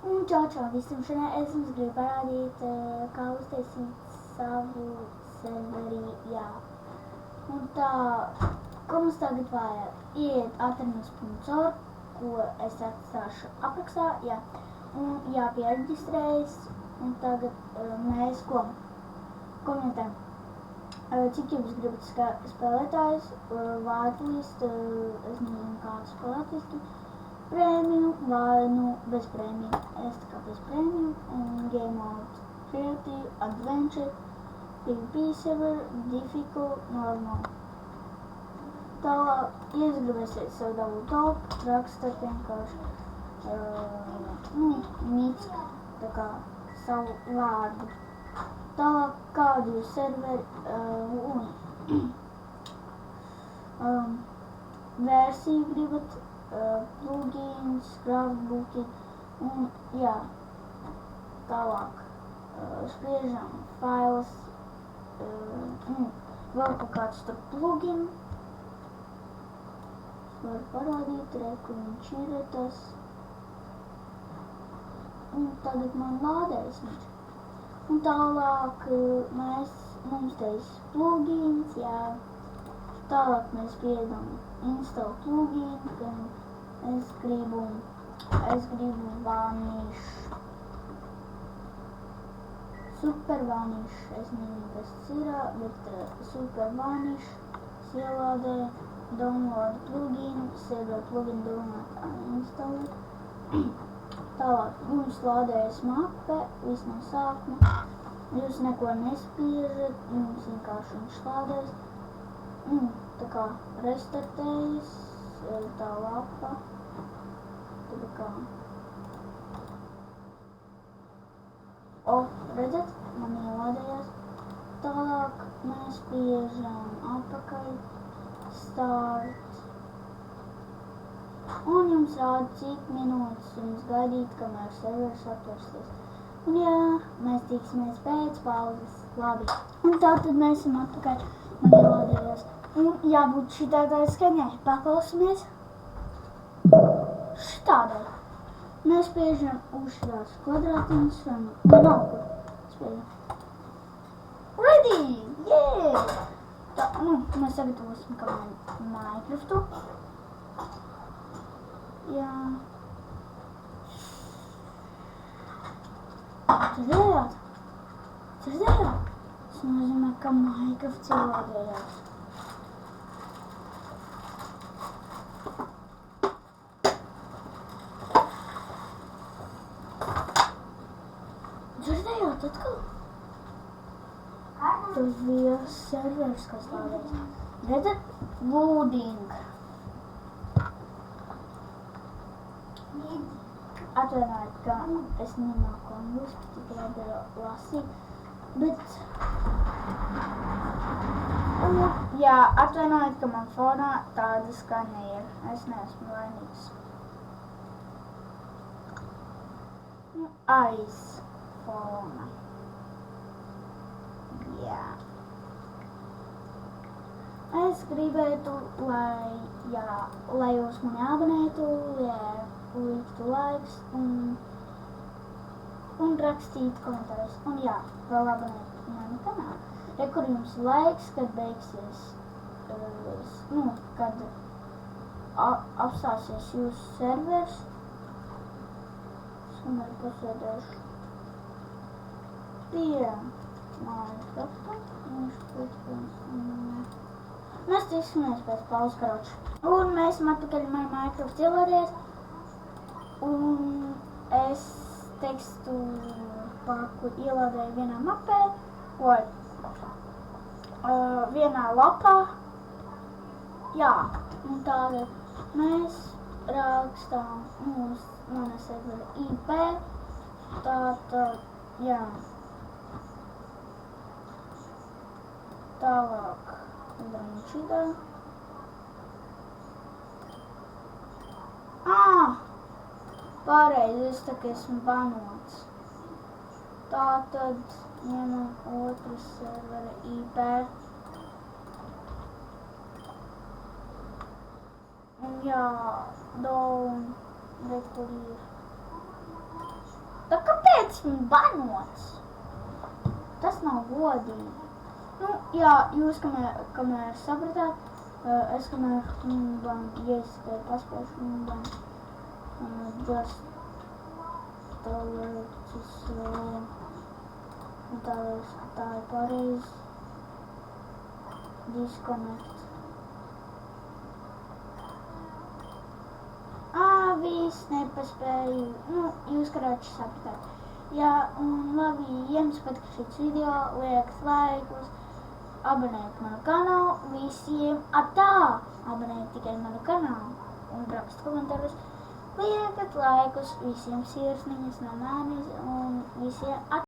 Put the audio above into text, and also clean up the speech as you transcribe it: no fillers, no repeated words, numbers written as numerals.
Un čau visiem! Šodien es jums gribu parādīt, kā uztaisīt savu serveri, jā. Un tā, ko mums tagad vajag? Iet atranos.org, ko es atstāšu aprakstā, jā. Un jāpiereģistrējas, un tagad mēs ko komentējam. Cik jums gribat spēlētājs, vārtlist, es nezinu kādu spēlētājs, Premium vai bez premium. Es tā kā bez premium, game mode, creative, adventure, PvP server, difficult, normal. Tālāk, ja jūs gribēsiet sev dabūt top, rakstat vienkārši Mitsk, tā kā savu vārdu. Tālāk, kādu jūs serveri versiju gribat, plugins, grafbooki un jā, tālāk spriežam fails, vēl kaut kāds tur plugin. Es varu parādīt, kur viņš ir tas. Un tagad man lādējas viņš. Un tālāk mums teis plugins, jā. Tālāk mēs spiedam install plugin, ka es gribu vanish, super vanish, es nezinu, kas tas ir, bet super vanish, es ielādēju, download plugin, server plugin download uninstall. Tālāk jums lādējas mape, viss no sākuma, jūs neko nespiežat, jums vienkārši viņš lādējas. Tā kā restartējas tā lapa, tā kā redzat, man ielādējās. Tālāk mēs spiežam atpakaļ, start, un jums rāda, cik minūtes jums gaidīt, kamēr servers atvērsies. Un jā, mēs tiksimies pēc pauzes, labi. Un tātad mēs esam atpakaļ, man ielādējās. Un jābūt šitādai skaņai. Paklausamies. Šitādai. Mēs spiežam uz šitās kvadrātiņas un nav kur spiežam. Ready! Yeah! Tā, mēs sagatavosim kā Minecraftu. Jā. Dzirdējāt? Dzirdējāt? Tas nozīmē, ka Minecrafts ielādējās. Dzirdējāt atkal? Tas bija servers, kas lādēs. Redzat? Loading. Atvainojiet, ka es nemāku angliski, tikai daru lasīt. Bet... jā, atvainojiet, ka man fonā tāda skaņa ir. Es neesmu vainīgs. Aiz fona. Jā. Es gribētu, lai jūs mani abonētu, liktu laiks un rakstītu komentārus. Un jā, vēl abonēt mani kanālu. Kur jums laiks, kad beigsies, kad apstāsies jūsu servers. Es tomēr pasēdēšu pie Minecrafta. Mēs tiksimies pēc pauzes, karoči. Un mēs esam atpakaļ Minecraft ielādējies. Un es tekstu paku ielādēju vienā mapē, vienā lapā. Jā, un tātad mēs rakstām mana servera IP. Tātad, jā. Tālāk, viņš ir. Pareizi, es tā kā esmu banots. Tātad, ņemam otru servera IP. Un jā, down, re kur ir. esmu banots. Tas nav godīgi. Nu, jā, jūs kamēr sapratāt, es kamēr ieskatu paspēšu just tā ir pareizi. Disconnect. Viss nepaspēju. Nu, jūs karāči sapratāt. Jā, un labi, ja jums patīk šis video, liekat laikus, abonēt manu kanālu, visiem abonēt tikai manu kanālu un rakst komentārus, liekat laikus, visiem sirsniņas no manis un visiem